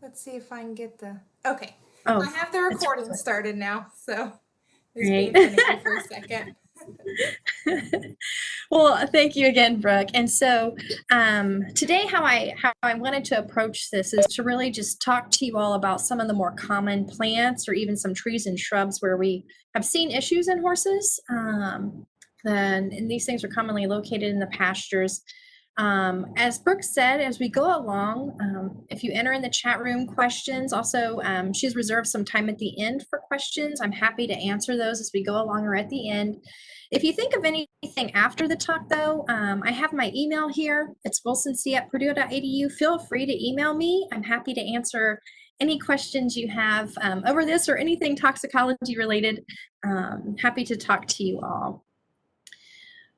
Let's see if I can get the. Okay. Oh, I have the that's recording started now, so it's great. being finicky for a second. Well, thank you again, Brooke. And so today, how I wanted to approach this is to really just talk to you all about some of the more common plants or even some trees and shrubs where we have seen issues in horses. And these things are commonly located in the pastures. As Brooke said, as we go along, if you enter in the chat room questions, also she's reserved some time at the end for questions. I'm happy to answer those as we go along or at the end. If you think of anything after the talk, though, I have my email here. It's wilsonc@purdue.edu. Feel free to email me. I'm happy to answer any questions you have over this or anything toxicology related. Happy to talk to you all.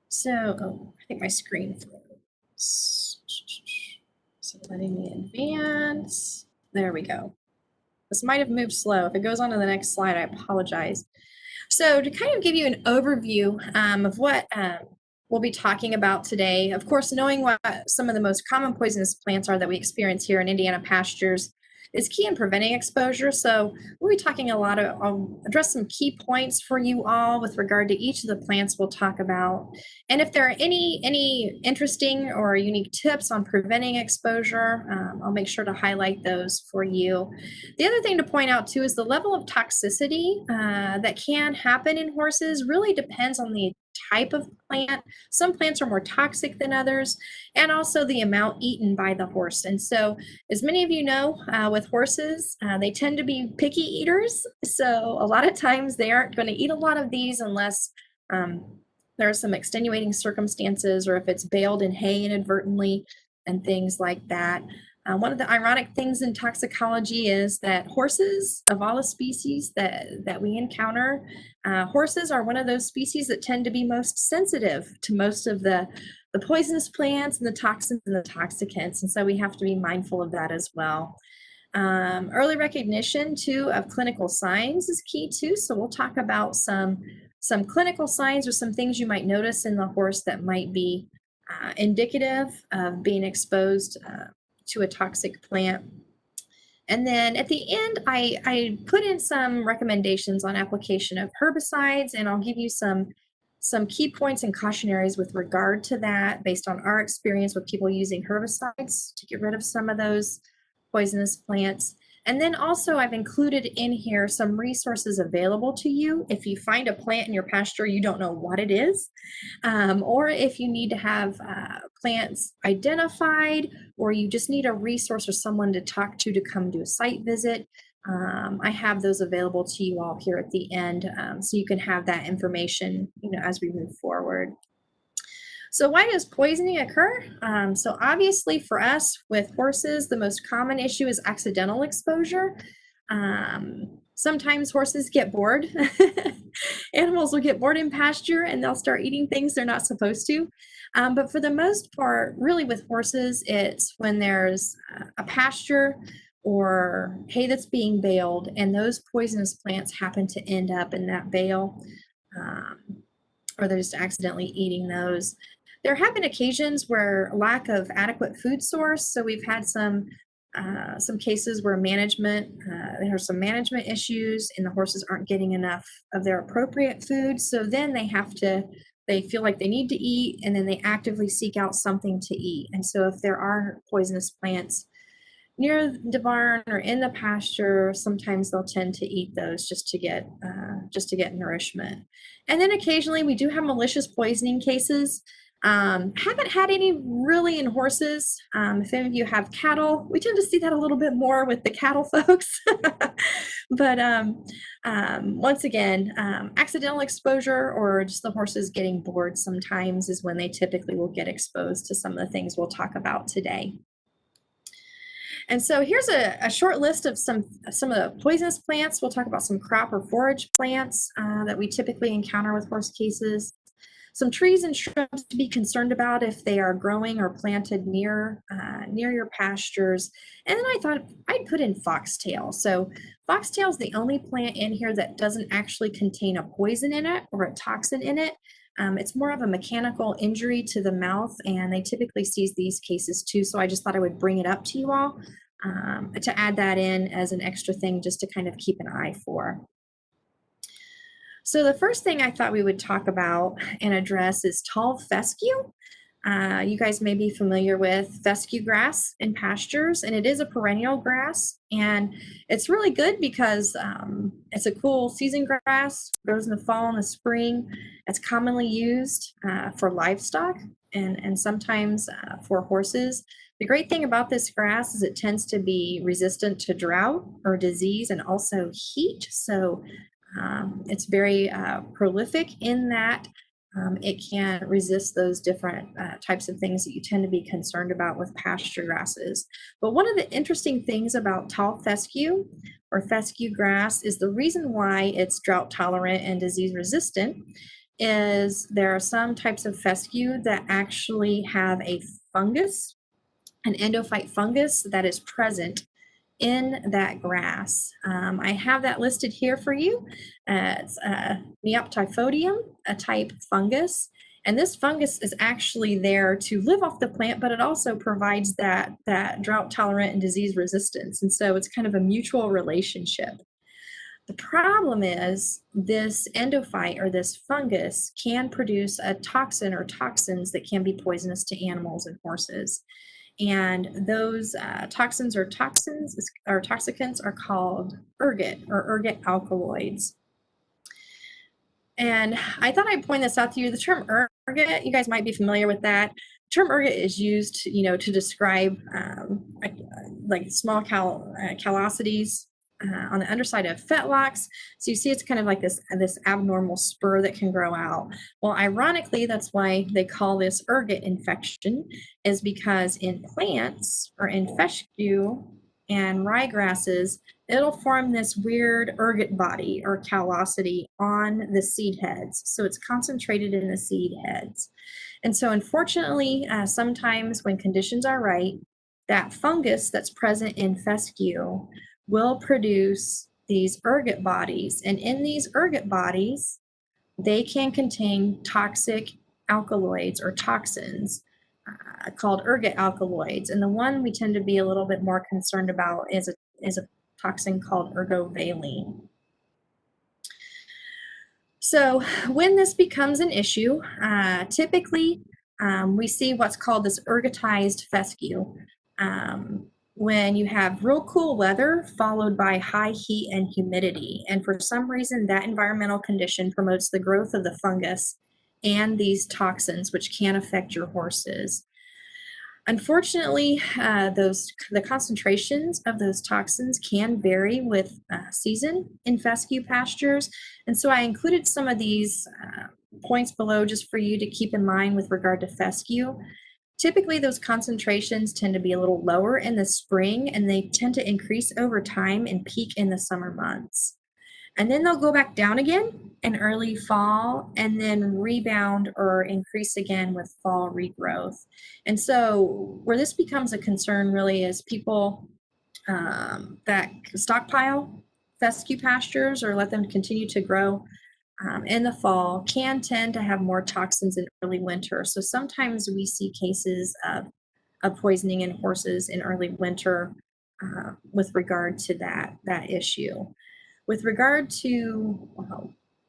So, I think my screen froze. So letting me advance. There we go. This might have moved slow. If it goes on to the next slide, I apologize. So to kind of give you an overview of what we'll be talking about today, of course, knowing what some of the most common poisonous plants are that we experience here in Indiana pastures is key in preventing exposure. So we'll be talking I'll address some key points for you all with regard to each of the plants we'll talk about. And if there are any interesting or unique tips on preventing exposure, I'll make sure to highlight those for you. The other thing to point out too is the level of toxicity that can happen in horses really depends on the type of plant. Some plants are more toxic than others, and also the amount eaten by the horse. And so, as many of you know, with horses, they tend to be picky eaters. So a lot of times they aren't going to eat a lot of these unless there are some extenuating circumstances or if it's baled in hay inadvertently and things like that. One of the ironic things in toxicology is that horses, of all the species that we encounter, horses are one of those species that tend to be most sensitive to most of the poisonous plants and the toxins and the toxicants. And so we have to be mindful of that as well. Early recognition too of clinical signs is key too. So we'll talk about some clinical signs or some things you might notice in the horse that might be indicative of being exposed to a toxic plant. And then at the end, I put in some recommendations on application of herbicides, and I'll give you some key points and cautionaries with regard to that based on our experience with people using herbicides to get rid of some of those poisonous plants. And then also I've included in here some resources available to you if you find a plant in your pasture you don't know what it is, or if you need to have plants identified, or you just need a resource or someone to talk to come do a site visit. I have those available to you all here at the end, so you can have that information, as we move forward. So why does poisoning occur? So obviously for us with horses, the most common issue is accidental exposure. Sometimes horses get bored. Animals will get bored in pasture and they'll start eating things they're not supposed to. But for the most part, really with horses, it's when there's a pasture or hay that's being baled and those poisonous plants happen to end up in that bale, or they're just accidentally eating those. There have been occasions where lack of adequate food source. So we've had some cases where there are some management issues and the horses aren't getting enough of their appropriate food. So then they feel like they need to eat, and then they actively seek out something to eat. And so if there are poisonous plants near the barn or in the pasture, sometimes they'll tend to eat those just to get nourishment. And then occasionally we do have malicious poisoning cases. Haven't had any really in horses. If any of you have cattle, we tend to see that a little bit more with the cattle folks. But once again, accidental exposure or just the horses getting bored sometimes is when they typically will get exposed to some of the things we'll talk about today. And so here's a short list of some of the poisonous plants. We'll talk about some crop or forage plants that we typically encounter with horse cases. Some trees and shrubs to be concerned about if they are growing or planted near your pastures. And then I thought I'd put in foxtail. So foxtail is the only plant in here that doesn't actually contain a poison in it or a toxin in it. It's more of a mechanical injury to the mouth, and they typically see these cases too. So I just thought I would bring it up to you all to add that in as an extra thing just to kind of keep an eye for. So the first thing I thought we would talk about and address is tall fescue. You guys may be familiar with fescue grass in pastures, and it is a perennial grass, and it's really good because it's a cool season grass, grows in the fall and the spring. It's commonly used for livestock and sometimes for horses. The great thing about this grass is it tends to be resistant to drought or disease and also heat. So it's very prolific in that it can resist those different types of things that you tend to be concerned about with pasture grasses. But one of the interesting things about tall fescue or fescue grass is the reason why it's drought tolerant and disease resistant is there are some types of fescue that actually have a fungus, an endophyte fungus that is present in that grass. I have that listed here for you. It's Neoptyphotium, a type fungus. And this fungus is actually there to live off the plant, but it also provides that drought tolerant and disease resistance. And so it's kind of a mutual relationship. The problem is this endophyte or this fungus can produce a toxin or toxins that can be poisonous to animals and horses. And those toxins or toxicants are called ergot or ergot alkaloids. And I thought I'd point this out to you. The term ergot, you guys might be familiar with that. The term ergot is used, to describe like small callosities on the underside of fetlocks. So you see it's kind of like this abnormal spur that can grow out. Well, ironically, that's why they call this ergot infection, is because in plants or in fescue and ryegrasses, it'll form this weird ergot body or callosity on the seed heads. So it's concentrated in the seed heads. And so unfortunately, sometimes when conditions are right, that fungus that's present in fescue will produce these ergot bodies. And in these ergot bodies, they can contain toxic alkaloids or toxins called ergot alkaloids. And the one we tend to be a little bit more concerned about is a toxin called ergovaline. So when this becomes an issue, typically we see what's called this ergotized fescue. When you have real cool weather followed by high heat and humidity. And for some reason, that environmental condition promotes the growth of the fungus and these toxins, which can affect your horses. Unfortunately, the concentrations of those toxins can vary with season in fescue pastures. And so I included some of these points below just for you to keep in mind with regard to fescue. Typically, those concentrations tend to be a little lower in the spring, and they tend to increase over time and peak in the summer months. And then they'll go back down again in early fall and then rebound or increase again with fall regrowth. And so where this becomes a concern really is people that stockpile fescue pastures or let them continue to grow in the fall can tend to have more toxins in early winter. So sometimes we see cases of poisoning in horses in early winter with regard to that issue. With regard to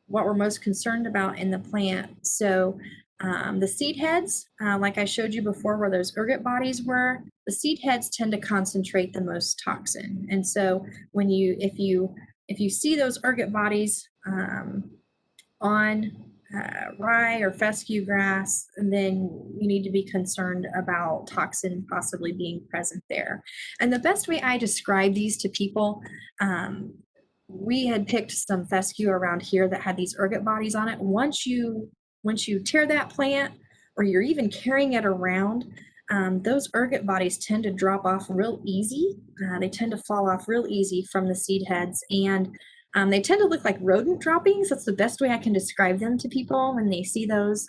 what we're most concerned about in the plant, so the seed heads, like I showed you before where those ergot bodies were, the seed heads tend to concentrate the most toxin. And so if you see those ergot bodies on rye or fescue grass, then you need to be concerned about toxin possibly being present there. And the best way I describe these to people, we had picked some fescue around here that had these ergot bodies on it. Once you tear that plant or you're even carrying it around, those ergot bodies tend to drop off real easy. They tend to fall off real easy from the seed heads, and they tend to look like rodent droppings. That's the best way I can describe them to people when they see those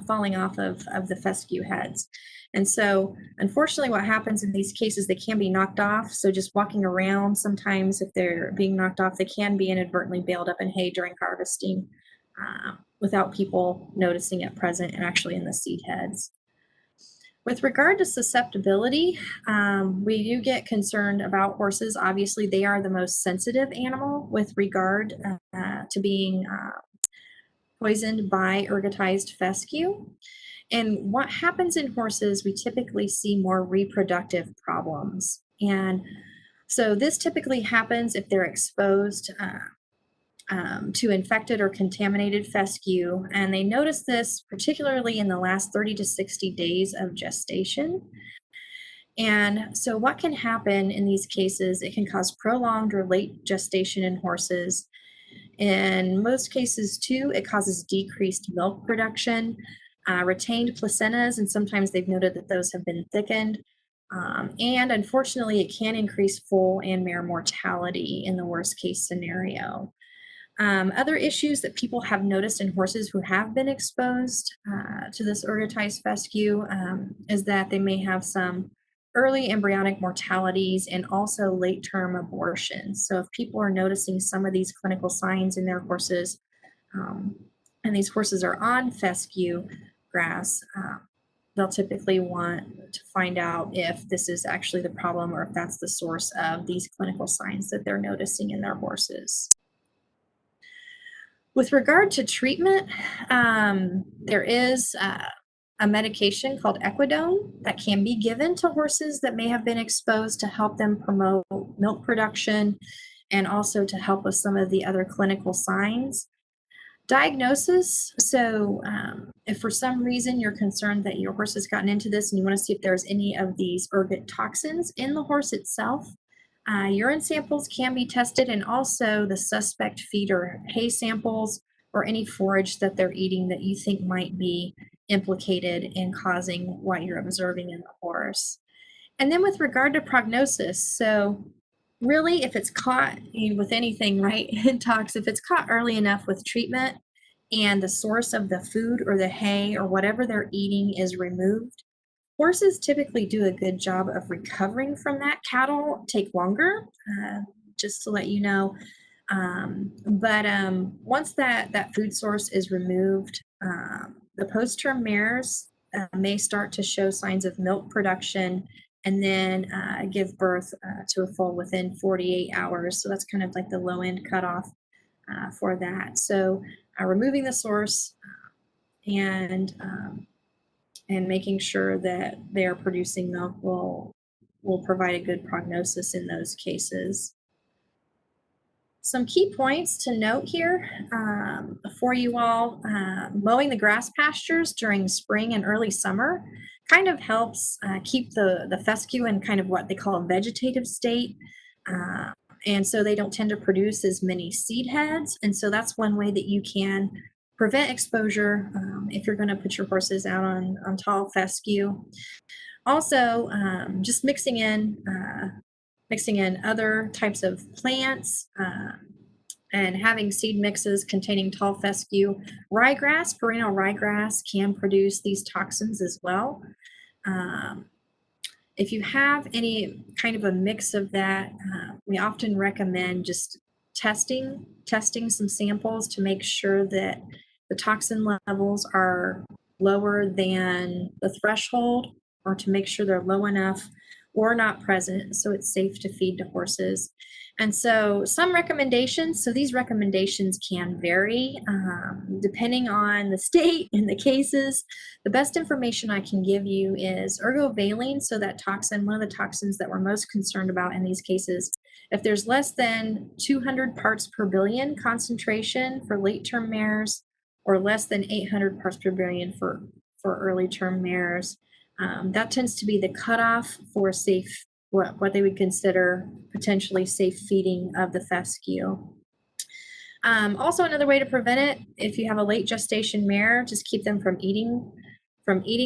falling off of the fescue heads. And so unfortunately what happens in these cases, they can be knocked off. So just walking around, sometimes if they're being knocked off, they can be inadvertently baled up in hay during harvesting without people noticing it present and actually in the seed heads. With regard to susceptibility, we do get concerned about horses. Obviously, they are the most sensitive animal with regard to being poisoned by ergotized fescue. And what happens in horses, we typically see more reproductive problems. And so this typically happens if they're exposed to infected or contaminated fescue. And they notice this particularly in the last 30 to 60 days of gestation. And so what can happen in these cases, it can cause prolonged or late gestation in horses. In most cases, too, it causes decreased milk production, retained placentas, and sometimes they've noted that those have been thickened. And unfortunately, it can increase foal and mare mortality in the worst case scenario. Other issues that people have noticed in horses who have been exposed to this ergotized fescue is that they may have some early embryonic mortalities and also late term abortions. So if people are noticing some of these clinical signs in their horses, um, and these horses are on fescue grass, they'll typically want to find out if this is actually the problem or if that's the source of these clinical signs that they're noticing in their horses. With regard to treatment, there is a medication called Equidone that can be given to horses that may have been exposed to help them promote milk production and also to help with some of the other clinical signs. Diagnosis, so if for some reason you're concerned that your horse has gotten into this and you want to see if there's any of these ergot toxins in the horse itself, urine samples can be tested, and also the suspect feed or hay samples or any forage that they're eating that you think might be implicated in causing what you're observing in the horse. And then with regard to prognosis, so really if it's caught with anything, right, in tox, if it's caught early enough with treatment and the source of the food or the hay or whatever they're eating is removed, horses typically do a good job of recovering from that. Cattle take longer, just to let you know. But once that food source is removed, the post-term mares may start to show signs of milk production and then give birth to a foal within 48 hours. So that's kind of like the low end cutoff for that. So removing the source and making sure that they are producing milk will provide a good prognosis in those cases. Some key points to note here for you all, mowing the grass pastures during spring and early summer kind of helps keep the fescue in kind of what they call a vegetative state. And so they don't tend to produce as many seed heads. And so that's one way that you can prevent exposure if you're going to put your horses out on tall fescue. Also, just mixing in other types of plants and having seed mixes containing tall fescue. Ryegrass, perennial ryegrass, can produce these toxins as well. If you have any kind of a mix of that, we often recommend just testing some samples to make sure that the toxin levels are lower than the threshold, or to make sure they're low enough or not present so it's safe to feed to horses. And so some recommendations, so these recommendations can vary depending on the state and the cases. The best information I can give you is ergovaline, so that toxin, one of the toxins that we're most concerned about in these cases. If there's less than 200 parts per billion concentration for late-term mares, or less than 800 parts per billion for early-term mares, that tends to be the cutoff for safe, what they would consider potentially safe feeding of the fescue. Also, another way to prevent it, if you have a late gestation mare, just keep them from eating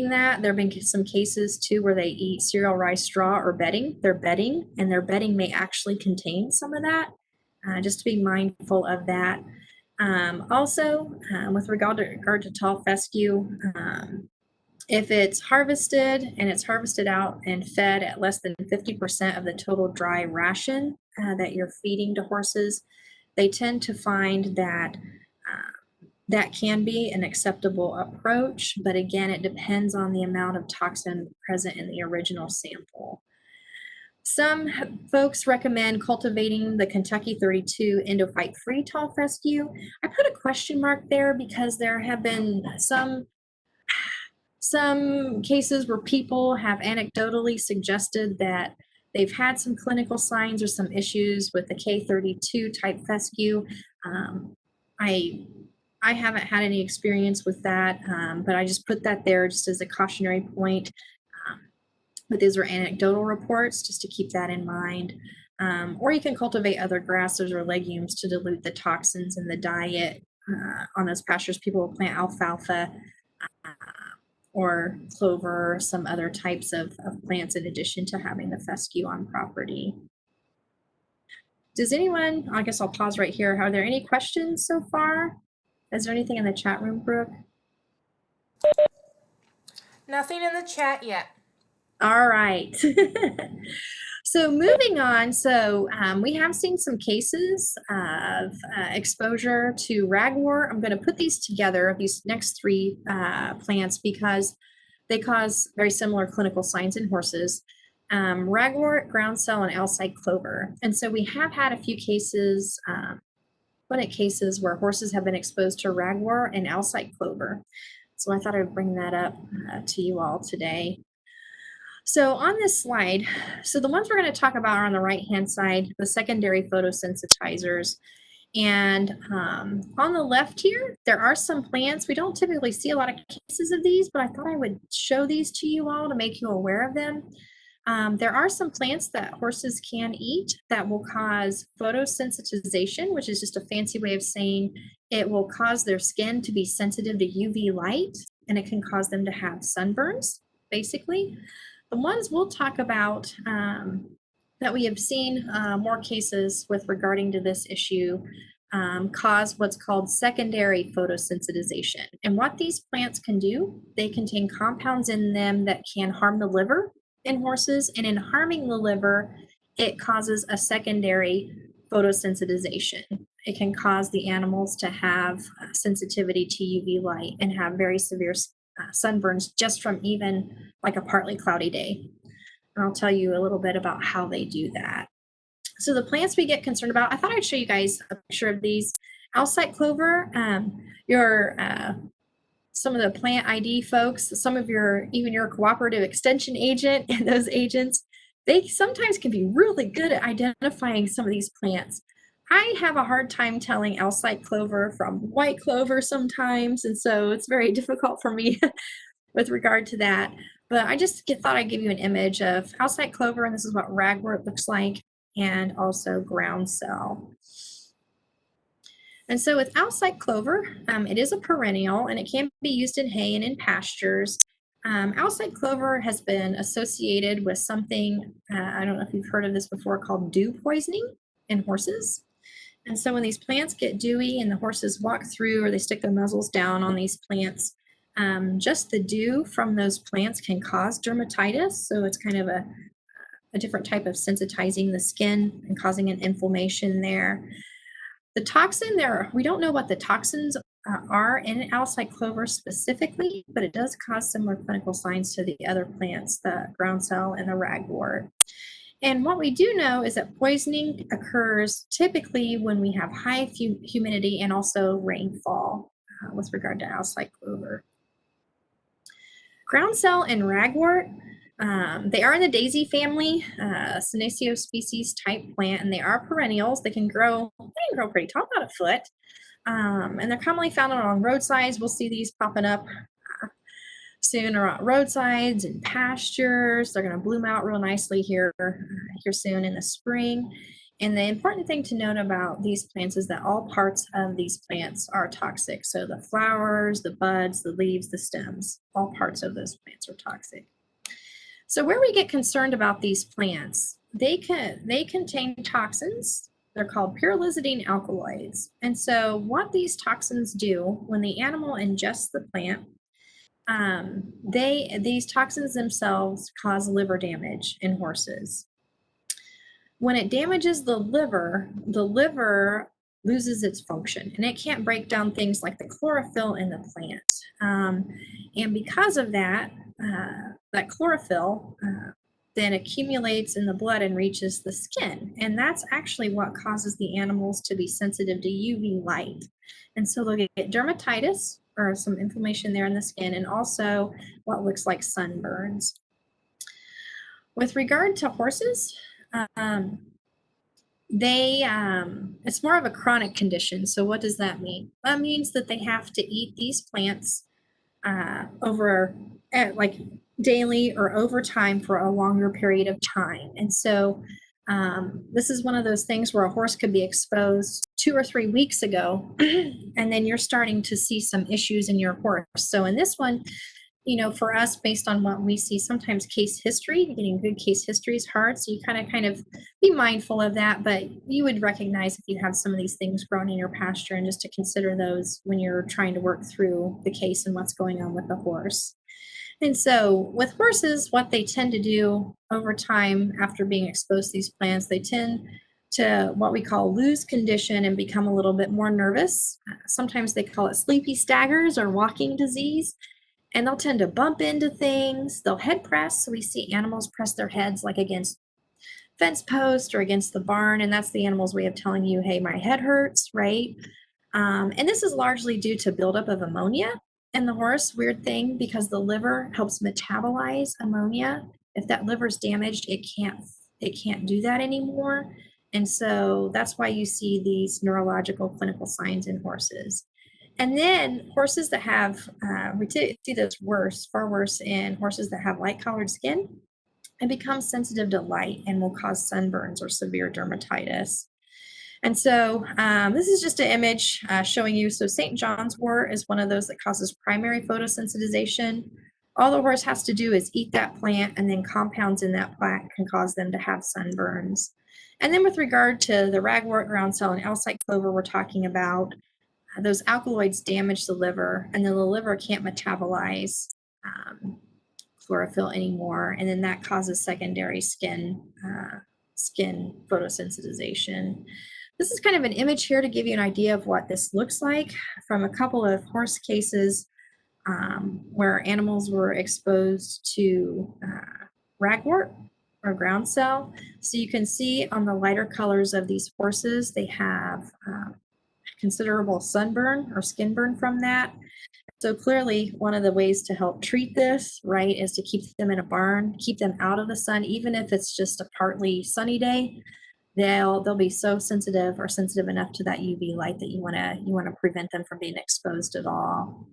that. There have been some cases too where they eat cereal, rice, straw, or bedding. They're bedding, and their bedding may actually contain some of that. Just to be mindful of that. Also, with regard to tall fescue, if it's harvested and it's harvested out and fed at less than 50% of the total dry ration that you're feeding to horses, they tend to find that that can be an acceptable approach, but again, it depends on the amount of toxin present in the original sample. Some folks recommend cultivating the Kentucky 32 endophyte-free tall fescue. I put a question mark there because there have been some cases where people have anecdotally suggested that they've had some clinical signs or some issues with the K32 type fescue. I haven't had any experience with that, but I just put that there just as a cautionary point. But these are anecdotal reports, just to keep that in mind. Or you can cultivate other grasses or legumes to dilute the toxins in the diet. On those pastures, people will plant alfalfa or clover or some other types of plants in addition to having the fescue on property. Does anyone, I guess I'll pause right here. Are there any questions so far? Is there anything in the chat room, Brooke? Nothing in the chat yet. All right. So moving on, we have seen some cases of exposure to ragwort. I'm going to put these together, these next three plants, because they cause very similar clinical signs in horses. Ragwort, groundsel, and Alside clover. And so we have had a few cases, clinic cases where horses have been exposed to ragwort and Alside clover. So I thought I would bring that up to you all today. So on this slide, so the ones we're going to talk about are on the right-hand side, the secondary photosensitizers. And on the left here, there are some plants. We don't typically see a lot of cases of these, but I thought I would show these to you all to make you aware of them. There are some plants that horses can eat that will cause photosensitization, which is just a fancy way of saying it will cause their skin to be sensitive to UV light, and it can cause them to have sunburns, basically. The ones we'll talk about that we have seen more cases with regarding to this issue cause what's called secondary photosensitization. And what these plants can do, they contain compounds in them that can harm the liver in horses, and in harming the liver, it causes a secondary photosensitization. It can cause the animals to have sensitivity to UV light and have very severe sunburns just from even like a partly cloudy day. And I'll tell you a little bit about how they do that. So the plants we get concerned about, I thought I'd show you guys a picture of these. Alside clover, some of the plant ID folks, some of even your cooperative extension agent and those agents, they sometimes can be really good at identifying some of these plants. I have a hard time telling Alside clover from white clover sometimes, and so it's very difficult for me with regard to that. But I just thought I'd give you an image of Alside clover, and this is what ragwort looks like, and also groundsel. And so with Alside clover, it is a perennial, and it can be used in hay and in pastures. Alside clover has been associated with something, I don't know if you've heard of this before, called dew poisoning in horses. And so when these plants get dewy and the horses walk through or they stick their muzzles down on these plants, just the dew from those plants can cause dermatitis. So it's kind of a different type of sensitizing the skin and causing an inflammation there. The toxin there, we don't know what the toxins are in Alside clover specifically, but it does cause similar clinical signs to the other plants, the groundsel and the ragwort. And what we do know is that poisoning occurs typically when we have high humidity and also rainfall with regard to Alside clover. Groundsel and ragwort, they are in the daisy family, Senecio species type plant, and they are perennials. They can grow pretty tall, about a foot, and they're commonly found along roadsides. We'll see these popping up soon around roadsides and pastures. They're going to bloom out real nicely here soon in the spring. And the important thing to note about these plants is that all parts of these plants are toxic. So the flowers, the buds, the leaves, the stems, all parts of those plants are toxic. So where we get concerned about these plants, they contain toxins. They're called pyrrolizidine alkaloids. And so what these toxins do when the animal ingests the plant, these toxins themselves cause liver damage in horses. When it damages the liver loses its function, and it can't break down things like the chlorophyll in the plant. And because of that, that chlorophyll then accumulates in the blood and reaches the skin. And that's actually what causes the animals to be sensitive to UV light. And so they'll get dermatitis or some inflammation there in the skin, and also what looks like sunburns. With regard to horses, it's more of a chronic condition. So what does that mean? That means that they have to eat these plants over like daily or over time for a longer period of time. And so this is one of those things where a horse could be exposed 2 or 3 weeks ago, and then you're starting to see some issues in your horse. So in this one, for us, based on what we see, sometimes case history, getting good case history is hard. So you kind of be mindful of that, but you would recognize if you have some of these things growing in your pasture, and just to consider those when you're trying to work through the case and what's going on with the horse. And so with horses, what they tend to do over time after being exposed to these plants, they tend to what we call lose condition and become a little bit more nervous. Sometimes they call it sleepy staggers or walking disease. And they'll tend to bump into things. They'll head press. So we see animals press their heads like against fence post or against the barn. And that's the animal's way of telling you, hey, my head hurts, right? And this is largely due to buildup of ammonia in the horse. Weird thing, because the liver helps metabolize ammonia. If that liver's damaged, it can't do that anymore. And so that's why you see these neurological clinical signs in horses. And then horses that have, we see this far worse in horses that have light colored skin and become sensitive to light and will cause sunburns or severe dermatitis. And so this is just an image showing you. So St. John's wort is one of those that causes primary photosensitization. All the horse has to do is eat that plant, and then compounds in that plant can cause them to have sunburns. And then with regard to the ragwort, groundsel, and Alsike clover we're talking about, those alkaloids damage the liver, and then the liver can't metabolize chlorophyll anymore, and then that causes secondary skin photosensitization. This is kind of an image here to give you an idea of what this looks like from a couple of horse cases where animals were exposed to ragwort or groundsel. So you can see on the lighter colors of these horses, they have considerable sunburn or skin burn from that. So clearly one of the ways to help treat this, right, is to keep them in a barn, keep them out of the sun, even if it's just a partly sunny day. They'll be so sensitive or sensitive enough to that UV light that you want to prevent them from being exposed at all.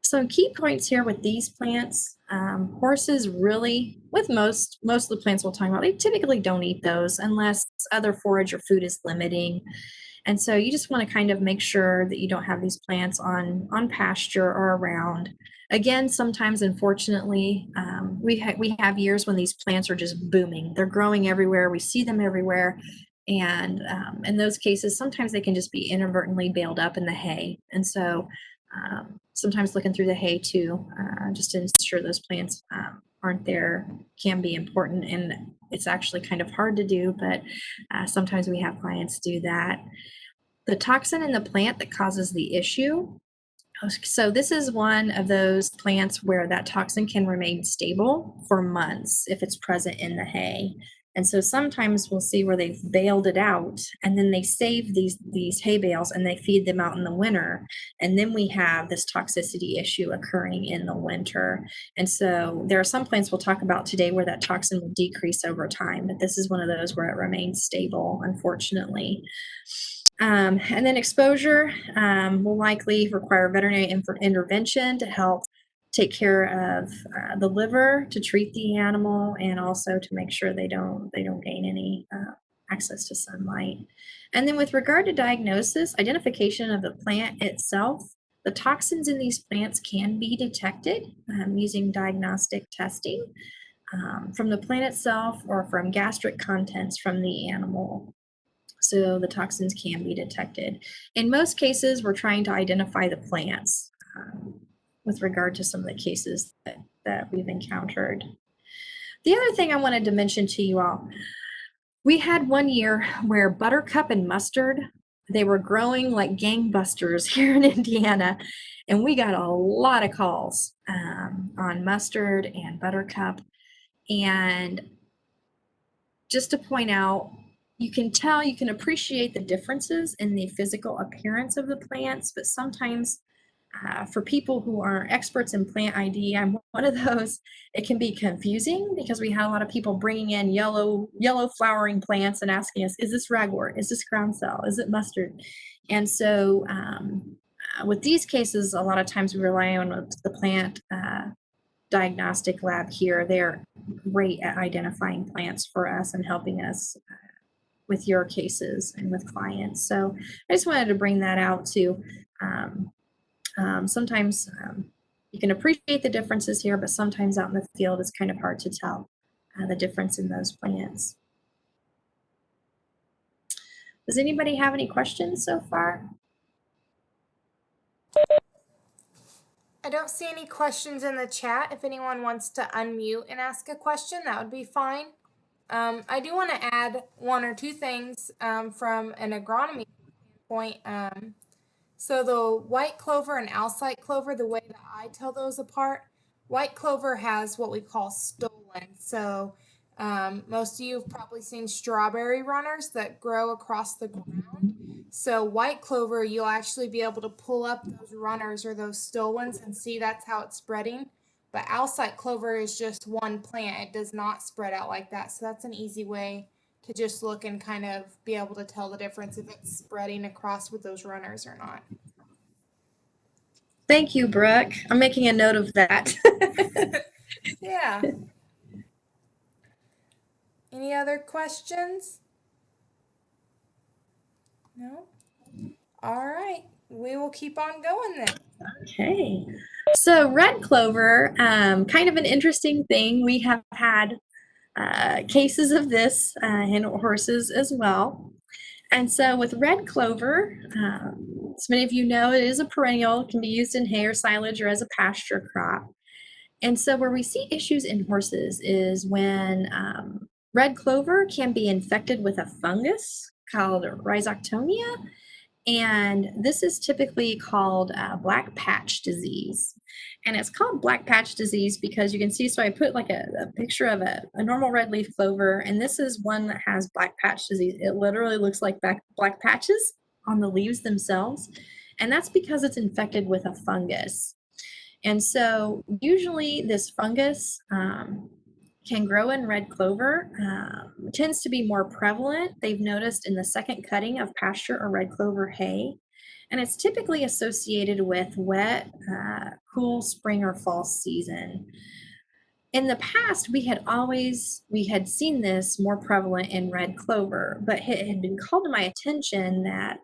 So key points here with these plants, horses really, with most of the plants we'll talk about, they typically don't eat those unless other forage or food is limiting. And so you just want to kind of make sure that you don't have these plants on pasture or around. Again, sometimes, unfortunately, we have years when these plants are just booming. They're growing everywhere. We see them everywhere. And in those cases, sometimes they can just be inadvertently baled up in the hay. And so sometimes looking through the hay too, just to ensure those plants aren't there, can be important. And it's actually kind of hard to do, but sometimes we have clients do that. The toxin in the plant that causes the issue. So this is one of those plants where that toxin can remain stable for months if it's present in the hay. And so sometimes we'll see where they've baled it out, and then they save these hay bales and they feed them out in the winter. And then we have this toxicity issue occurring in the winter. And so there are some plants we'll talk about today where that toxin will decrease over time, but this is one of those where it remains stable, unfortunately. And then exposure will likely require veterinary intervention to help take care of the liver, to treat the animal, and also to make sure they don't gain any access to sunlight. And then with regard to diagnosis, identification of the plant itself, the toxins in these plants can be detected using diagnostic testing from the plant itself or from gastric contents from the animal. So the toxins can be detected. In most cases, we're trying to identify the plants with regard to some of the cases that we've encountered. The other thing I wanted to mention to you all, we had one year where buttercup and mustard they were growing like gangbusters here in Indiana, and we got a lot of calls on mustard and buttercup. And just to point out, you can tell, you can appreciate the differences in the physical appearance of the plants, but sometimes for people who are experts in plant ID, I'm one of those. It can be confusing because we had a lot of people bringing in yellow flowering plants and asking us, is this ragwort? Is this groundsel? Is it mustard? And so with these cases, a lot of times we rely on the plant diagnostic lab here. They're great at identifying plants for us and helping us with your cases and with clients. So I just wanted to bring that out too. Sometimes you can appreciate the differences here, but sometimes out in the field it's kind of hard to tell the difference in those plants. Does anybody have any questions so far? I don't see any questions in the chat. If anyone wants to unmute and ask a question, that would be fine. I do want to add one or two things from an agronomy standpoint. So the white clover and alsite clover, the way that I tell those apart, white clover has what we call stolon. So most of you have probably seen strawberry runners that grow across the ground. So white clover, you'll actually be able to pull up those runners or those stolons and see that's how it's spreading. But alsite clover is just one plant. It does not spread out like that. So that's an easy way to just look and kind of be able to tell the difference if it's spreading across with those runners or not. Thank you, Brooke. I'm making a note of that. Yeah. Any other questions? No? All right. We will keep on going then. Okay. So red clover, kind of an interesting thing. We have had cases of this in horses as well. And so with red clover, as many of you know, it is a perennial. It can be used in hay or silage or as a pasture crop. And so where we see issues in horses is when red clover can be infected with a fungus called rhizoctonia. And this is typically called black patch disease. And it's called black patch disease because you can see, so I put like a picture of a normal red leaf clover, and this is one that has black patch disease. It literally looks like black patches on the leaves themselves. And that's because it's infected with a fungus. And so usually this fungus can grow in red clover. It tends to be more prevalent, they've noticed, in the second cutting of pasture or red clover hay. And it's typically associated with wet, cool spring or fall season. In the past, we had seen this more prevalent in red clover, but it had been called to my attention that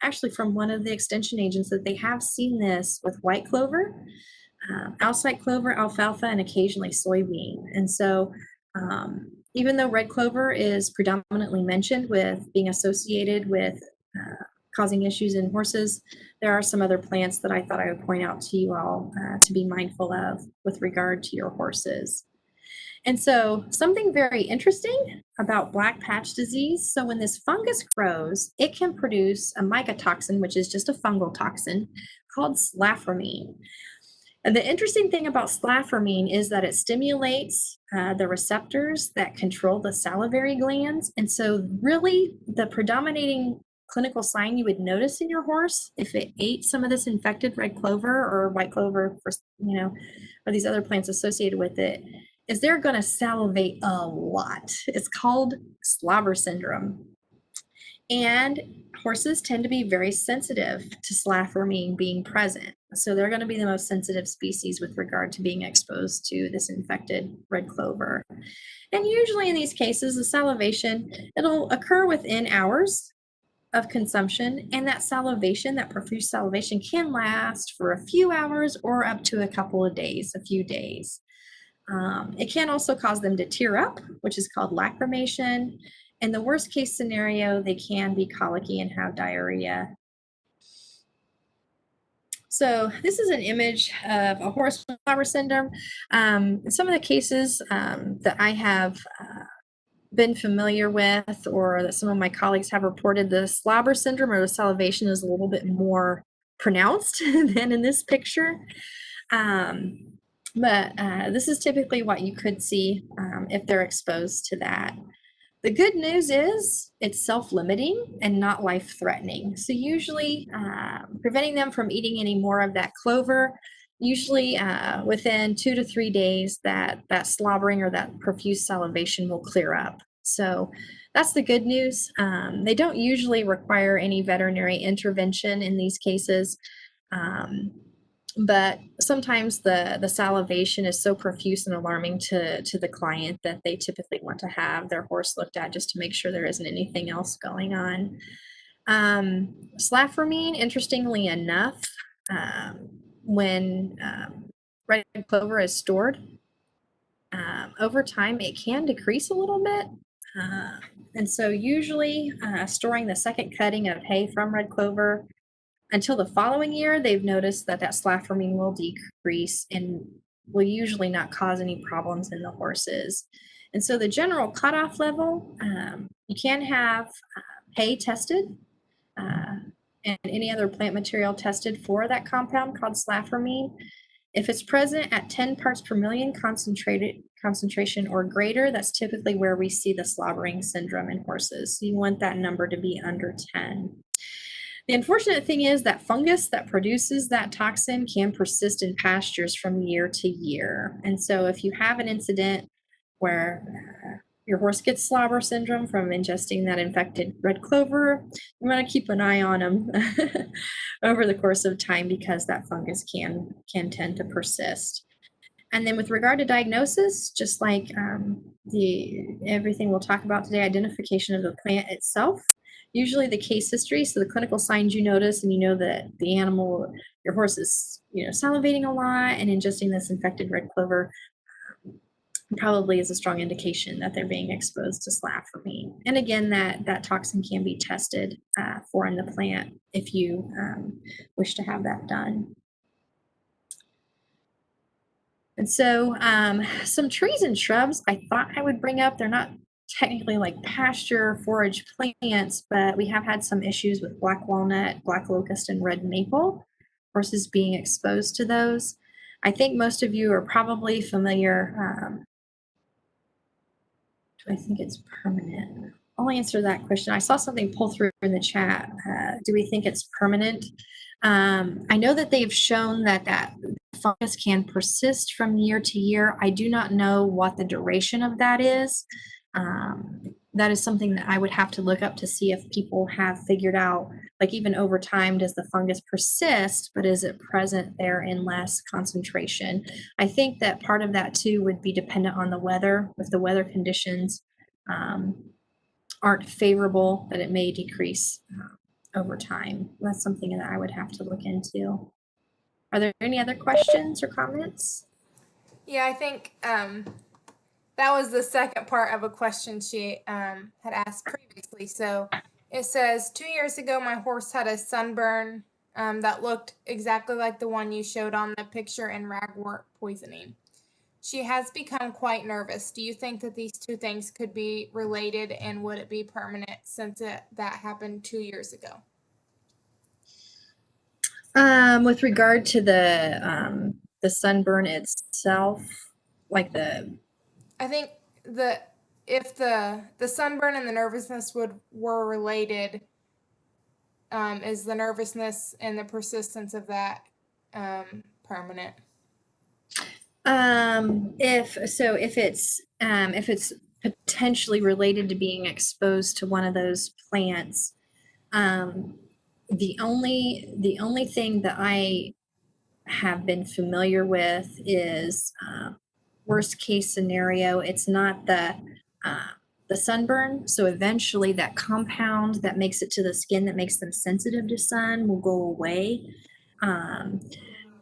actually from one of the extension agents that they have seen this with white clover, alsite clover, alfalfa, and occasionally soybean. And so even though red clover is predominantly mentioned with being associated with causing issues in horses, there are some other plants that I thought I would point out to you all to be mindful of with regard to your horses. And so something very interesting about black patch disease. So when this fungus grows, it can produce a mycotoxin, which is just a fungal toxin called slavamine. And the interesting thing about slavamine is that it stimulates the receptors that control the salivary glands. And so really the predominating clinical sign you would notice in your horse if it ate some of this infected red clover or white clover, or these other plants associated with it, is they're going to salivate a lot. It's called slobber syndrome. And horses tend to be very sensitive to slavamine being present. So they're going to be the most sensitive species with regard to being exposed to this infected red clover. And usually in these cases, the salivation, it'll occur within hours of consumption, and that salivation, that profuse salivation, can last for a few hours or up to a couple of days, a few days. It can also cause them to tear up, which is called lacrimation. In the worst case scenario, they can be colicky and have diarrhea. So this is an image of a horse with slobber syndrome. Some of the cases that I have been familiar with, or that some of my colleagues have reported, the slobber syndrome or the salivation is a little bit more pronounced than in this picture. But this is typically what you could see if they're exposed to that. The good news is it's self-limiting and not life-threatening. So usually preventing them from eating any more of that clover, usually within 2 to 3 days that slobbering or that profuse salivation will clear up. So that's the good news. They don't usually require any veterinary intervention in these cases. But sometimes the salivation is so profuse and alarming to the client that they typically want to have their horse looked at just to make sure there isn't anything else going on. Slavamine, interestingly enough, when red clover is stored, over time it can decrease a little bit. And so usually storing the second cutting of hay from red clover until the following year, they've noticed that slavamine will decrease and will usually not cause any problems in the horses. And so the general cutoff level, you can have hay tested and any other plant material tested for that compound called slavamine. If it's present at 10 parts per million concentration or greater, that's typically where we see the slobbering syndrome in horses. So you want that number to be under 10. The unfortunate thing is that fungus that produces that toxin can persist in pastures from year to year. And so if you have an incident where your horse gets slobber syndrome from ingesting that infected red clover, you want to keep an eye on them over the course of time because that fungus can tend to persist. And then with regard to diagnosis, just like everything we'll talk about today, identification of the plant itself, usually the case history, so the clinical signs you notice, and you know that the animal, your horse is, salivating a lot and ingesting this infected red clover, probably is a strong indication that they're being exposed to slavamine. And again, that toxin can be tested for in the plant if you wish to have that done. And so some trees and shrubs I thought I would bring up. They're not technically like pasture forage plants, but we have had some issues with black walnut, black locust, and red maple, horses being exposed to those. I think most of you are probably familiar. Do I think it's permanent? I'll answer that question. I saw something pull through in the chat. Do we think it's permanent? I know that they've shown that fungus can persist from year to year. I do not know what the duration of that is. That is something that I would have to look up to see if people have figured out, like even over time, does the fungus persist, but is it present there in less concentration? I think that part of that too would be dependent on the weather. If the weather conditions aren't favorable, that it may decrease over time. That's something that I would have to look into. Are there any other questions or comments? Yeah, I think that was the second part of a question she had asked previously. So it says, 2 years ago, my horse had a sunburn that looked exactly like the one you showed on the picture in ragwort poisoning. She has become quite nervous. Do you think that these two things could be related, and would it be permanent since that happened 2 years ago? With regard to the sunburn itself, like I think if the sunburn and the nervousness were related, is the nervousness and the persistence of that permanent? If it's potentially related to being exposed to one of those plants, the only thing that I have been familiar with is worst case scenario. It's not the sunburn. So eventually that compound that makes it to the skin that makes them sensitive to sun will go away.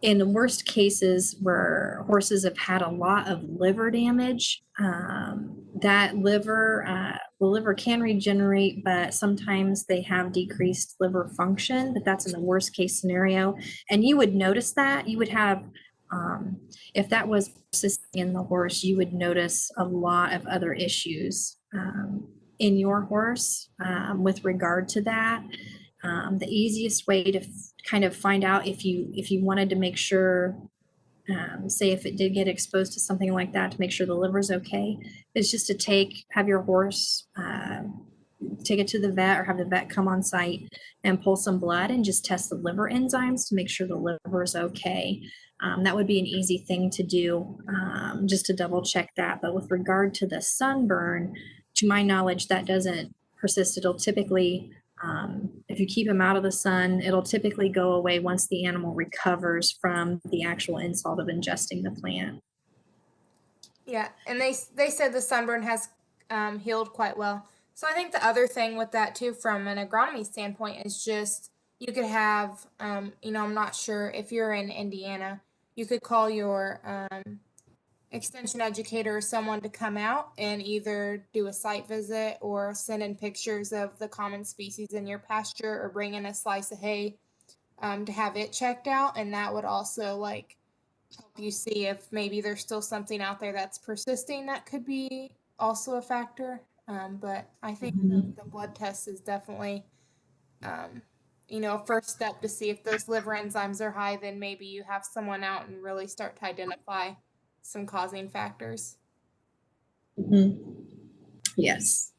In the worst cases where horses have had a lot of liver damage, the liver can regenerate, but sometimes they have decreased liver function, but that's in the worst case scenario. And you would notice that. You would have, if that was persisting in the horse, you would notice a lot of other issues in your horse with regard to that. The easiest way to kind of find out if you wanted to make sure, say if it did get exposed to something like that, to make sure the liver's okay, is just to have your horse take it to the vet or have the vet come on site and pull some blood and just test the liver enzymes to make sure the liver is okay. That would be an easy thing to do, just to double check that. But with regard to the sunburn, to my knowledge, that doesn't persist. It'll typically, if you keep them out of the sun, it'll typically go away once the animal recovers from the actual insult of ingesting the plant. Yeah, and they said the sunburn has healed quite well. So I think the other thing with that too, from an agronomy standpoint, is just you could have, you know, I'm not sure if you're in Indiana, you could call your extension educator or someone to come out and either do a site visit or send in pictures of the common species in your pasture or bring in a slice of hay to have it checked out, and that would also like help you see if maybe there's still something out there that's persisting that could be also a factor. But I think the blood test is definitely, you know, a first step to see if those liver enzymes are high. Then maybe you have someone out and really start to identify some causing factors. Yes.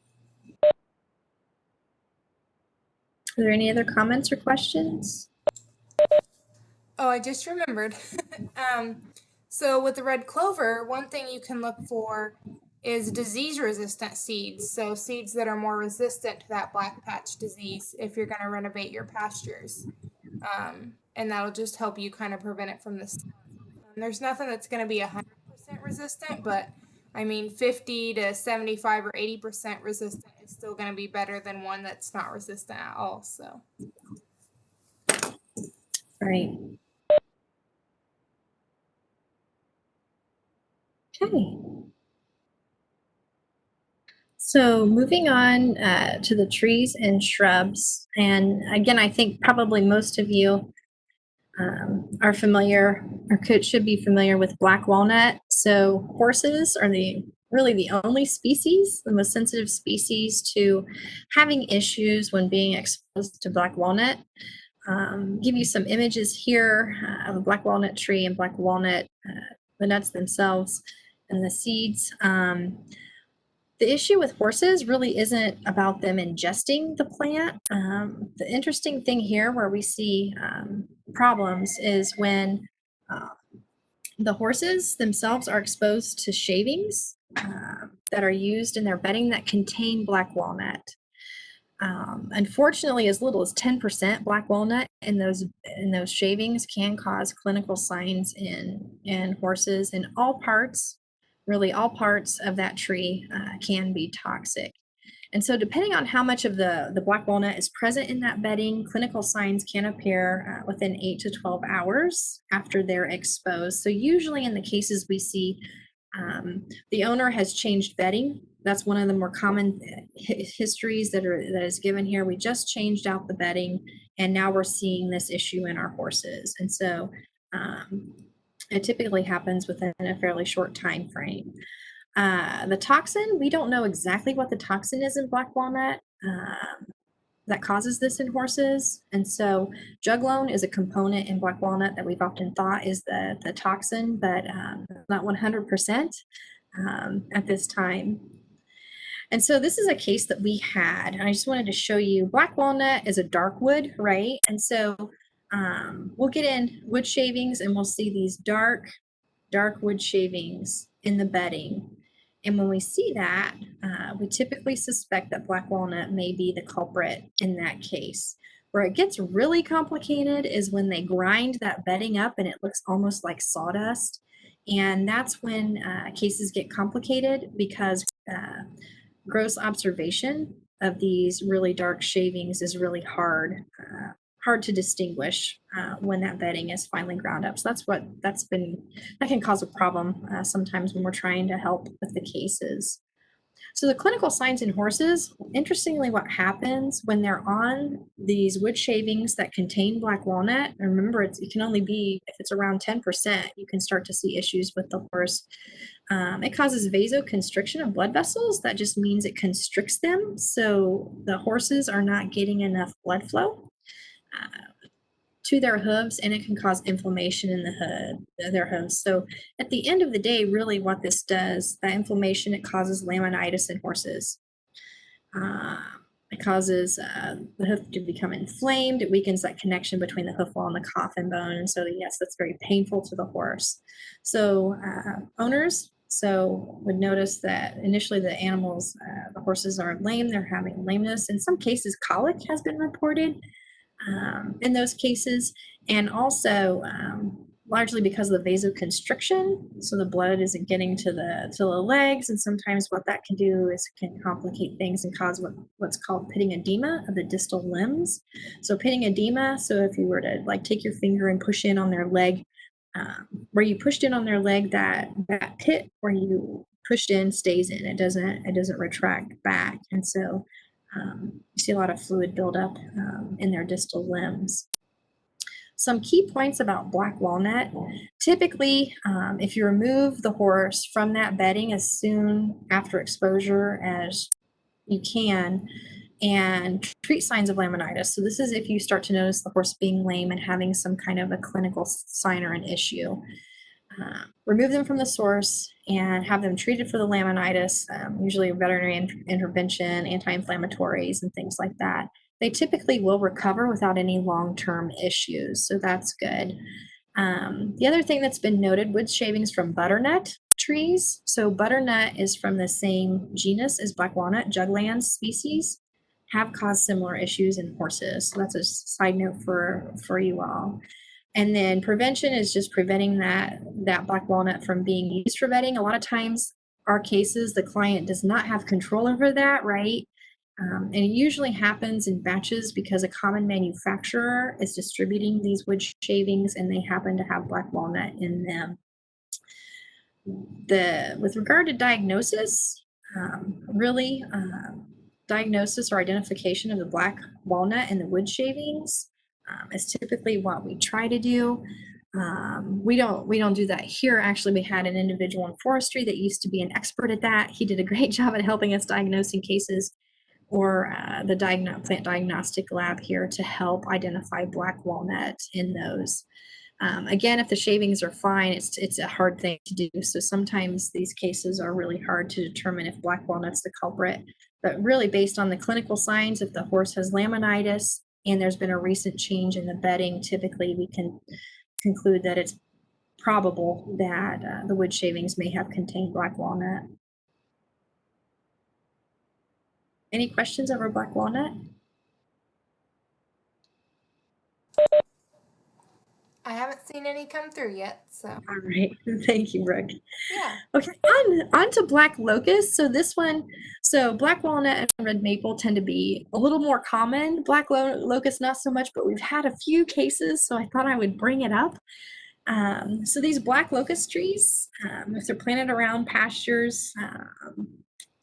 Are there any other comments or questions? Oh, I just remembered. So with the red clover, one thing you can look for is disease-resistant seeds. So seeds that are more resistant to that black patch disease if you're going to renovate your pastures. And that'll just help you kind of prevent it from the start. There's nothing that's going to be 100% resistant, but I mean 50 to 75 or 80% resistant is still going to be better than one that's not resistant at all. So. Right. Okay. So moving on to the trees and shrubs. And again, I think probably most of you are familiar or should be familiar with black walnut. So horses are really the only species, the most sensitive species to having issues when being exposed to black walnut. Give you some images here of a black walnut tree and black walnut, the nuts themselves and the seeds. The issue with horses really isn't about them ingesting the plant. The interesting thing here where we see problems is when the horses themselves are exposed to shavings that are used in their bedding that contain black walnut. Unfortunately, as little as 10% black walnut in those shavings can cause clinical signs in horses, and really all parts of that tree can be toxic. And so depending on how much of the black walnut is present in that bedding, clinical signs can appear within 8 to 12 hours after they're exposed. So usually in the cases we see, the owner has changed bedding. That's one of the more common histories that is given here. We just changed out the bedding, and now we're seeing this issue in our horses. And so it typically happens within a fairly short time frame. The toxin, we don't know exactly what the toxin is in black walnut that causes this in horses. And so juglone is a component in black walnut that we've often thought is the toxin, but not 100% at this time. And so this is a case that we had, and I just wanted to show you. Black walnut is a dark wood, right? And so we'll get in wood shavings and we'll see these dark wood shavings in the bedding. And when we see that, we typically suspect that black walnut may be the culprit in that case. Where it gets really complicated is when they grind that bedding up and it looks almost like sawdust. And that's when cases get complicated, because gross observation of these really dark shavings is really hard to distinguish when that bedding is finely ground up. So that can cause a problem sometimes when we're trying to help with the cases. So the clinical signs in horses, interestingly, what happens when they're on these wood shavings that contain black walnut, and remember it can only be, if it's around 10%, you can start to see issues with the horse. It causes vasoconstriction of blood vessels. That just means it constricts them. So the horses are not getting enough blood flow to their hooves, and it can cause inflammation in their hooves. So at the end of the day, really what this does, that inflammation, it causes laminitis in horses. Uh, it causes the hoof to become inflamed. It weakens that connection between the hoof wall and the coffin bone. And so, yes, that's very painful to the horse. So owners would notice that initially the animals, the horses are lame. They're having lameness. In some cases, colic has been reported in those cases, and also largely because of the vasoconstriction, so the blood isn't getting to the legs, and sometimes what that can do is can complicate things and cause what's called pitting edema of the distal limbs. So pitting edema, so if you were to like take your finger and push in on their leg, where you pushed in on their leg, that pit where you pushed in stays in. It doesn't retract back, and so you see a lot of fluid buildup in their distal limbs. Some key points about black walnut. Typically, if you remove the horse from that bedding as soon after exposure as you can and treat signs of laminitis. So this is if you start to notice the horse being lame and having some kind of a clinical sign or an issue. Remove them from the source and have them treated for the laminitis, usually veterinary intervention, anti-inflammatories, and things like that. They typically will recover without any long-term issues, so that's good. The other thing that's been noted, wood shavings from butternut trees. So butternut is from the same genus as black walnut, jugland species, have caused similar issues in horses. So that's a side note for you all. And then prevention is just preventing that black walnut from being used for bedding. A lot of times, our cases, the client does not have control over that, right? And it usually happens in batches because a common manufacturer is distributing these wood shavings and they happen to have black walnut in them. With regard to diagnosis, diagnosis or identification of the black walnut and the wood shavings is typically what we try to do. We don't do that here. Actually, we had an individual in forestry that used to be an expert at that. He did a great job at helping us diagnosing cases, or the plant diagnostic lab here to help identify black walnut in those. Again, if the shavings are fine, it's a hard thing to do. So sometimes these cases are really hard to determine if black walnut's the culprit. But really, based on the clinical signs, if the horse has laminitis and there's been a recent change in the bedding, typically we can conclude that it's probable that the wood shavings may have contained black walnut. Any questions over black walnut? I haven't seen any come through yet, so. All right, thank you, Brooke. Yeah. Okay, on to black locust. So this one, black walnut and red maple tend to be a little more common. Black locust, not so much, but we've had a few cases, so I thought I would bring it up. So these black locust trees, if they're planted around pastures,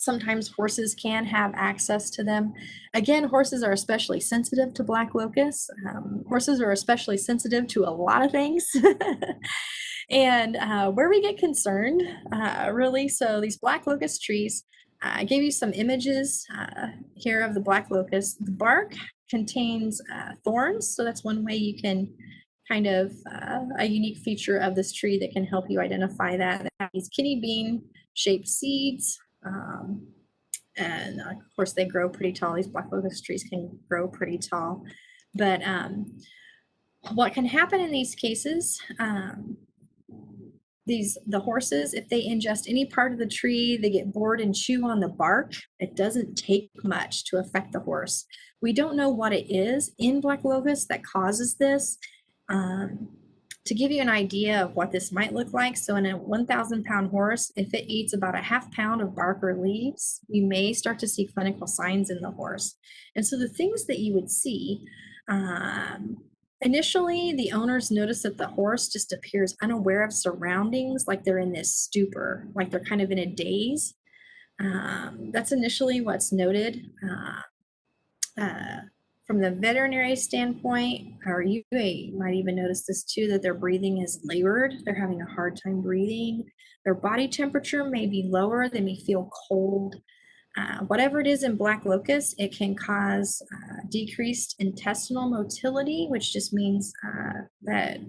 sometimes horses can have access to them. Again, horses are especially sensitive to black locusts. Horses are especially sensitive to a lot of things. And where we get concerned, really, so these black locust trees, I gave you some images here of the black locust. The bark contains thorns, so that's one way you can kind of a unique feature of this tree that can help you identify that. They have these kidney bean shaped seeds, and of course they grow pretty tall. These black locust trees can grow pretty tall, but what can happen in these cases, the horses, if they ingest any part of the tree, they get bored and chew on the bark. It doesn't take much to affect the horse. We don't know what it is in black locust that causes this. To give you an idea of what this might look like, so in a 1,000-pound horse, if it eats about a half pound of bark or leaves, you may start to see clinical signs in the horse. And so the things that you would see, initially, the owners notice that the horse just appears unaware of surroundings, like they're in this stupor, like they're kind of in a daze. That's initially what's noted. From the veterinary standpoint, or you might even notice this too, that their breathing is labored. They're having a hard time breathing. Their body temperature may be lower. They may feel cold. Whatever it is in black locust, it can cause decreased intestinal motility, which just means that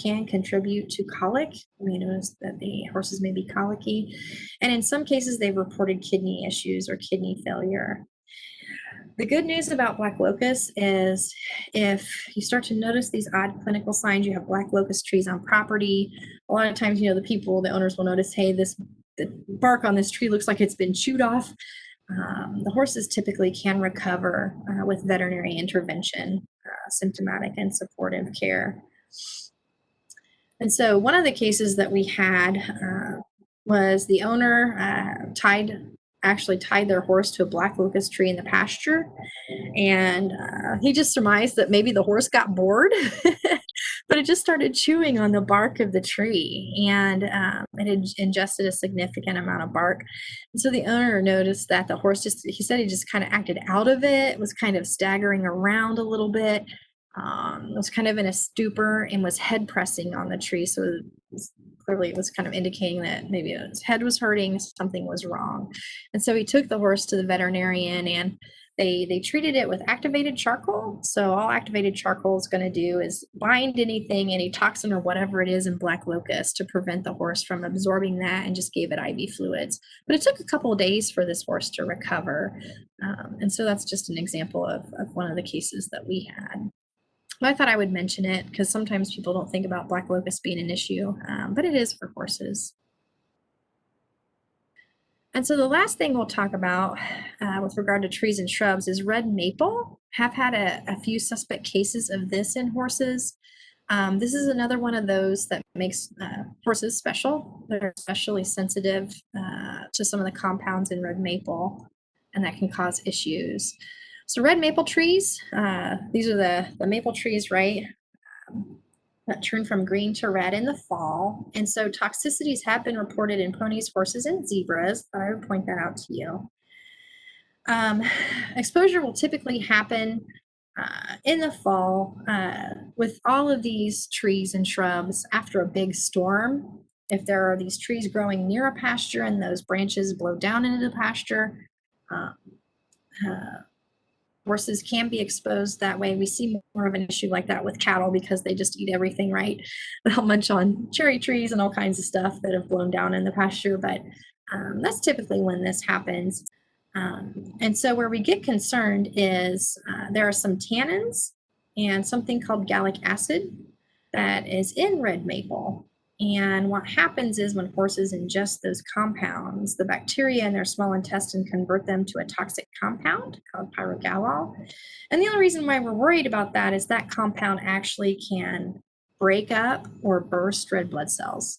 can contribute to colic. We notice that the horses may be colicky. And in some cases, they've reported kidney issues or kidney failure. The good news about black locust is if you start to notice these odd clinical signs, you have black locust trees on property. A lot of times, the owners will notice, hey, the bark on this tree looks like it's been chewed off. The horses typically can recover with veterinary intervention, symptomatic and supportive care. And so one of the cases that we had was the owner actually tied their horse to a black locust tree in the pasture. And he just surmised that maybe the horse got bored, but it just started chewing on the bark of the tree, and it had ingested a significant amount of bark. And so the owner noticed that the horse he said he just kind of acted out of it, was kind of staggering around a little bit, was kind of in a stupor and was head pressing on the tree. So clearly it was kind of indicating that maybe his head was hurting, something was wrong. And so he took the horse to the veterinarian, and they treated it with activated charcoal. So all activated charcoal is going to do is bind any toxin or whatever it is in black locust to prevent the horse from absorbing that, and just gave it IV fluids. But it took a couple of days for this horse to recover. And so that's just an example of one of the cases that we had. But I thought I would mention it because sometimes people don't think about black locust being an issue, but it is for horses. And so the last thing we'll talk about with regard to trees and shrubs is red maple. Have had a few suspect cases of this in horses. This is another one of those that makes horses special. They're especially sensitive to some of the compounds in red maple, and that can cause issues. So red maple trees, these are the maple trees, right? That turn from green to red in the fall. And so toxicities have been reported in ponies, horses, and zebras. I would point that out to you. Exposure will typically happen in the fall with all of these trees and shrubs after a big storm. If there are these trees growing near a pasture and those branches blow down into the pasture, horses can be exposed that way. We see more of an issue like that with cattle because they just eat everything, right? They'll munch on cherry trees and all kinds of stuff that have blown down in the pasture, but that's typically when this happens. And so where we get concerned is there are some tannins and something called gallic acid that is in red maple. And what happens is when horses ingest those compounds, the bacteria in their small intestine convert them to a toxic compound called pyrogallol. And the only reason why we're worried about that is that compound actually can break up or burst red blood cells.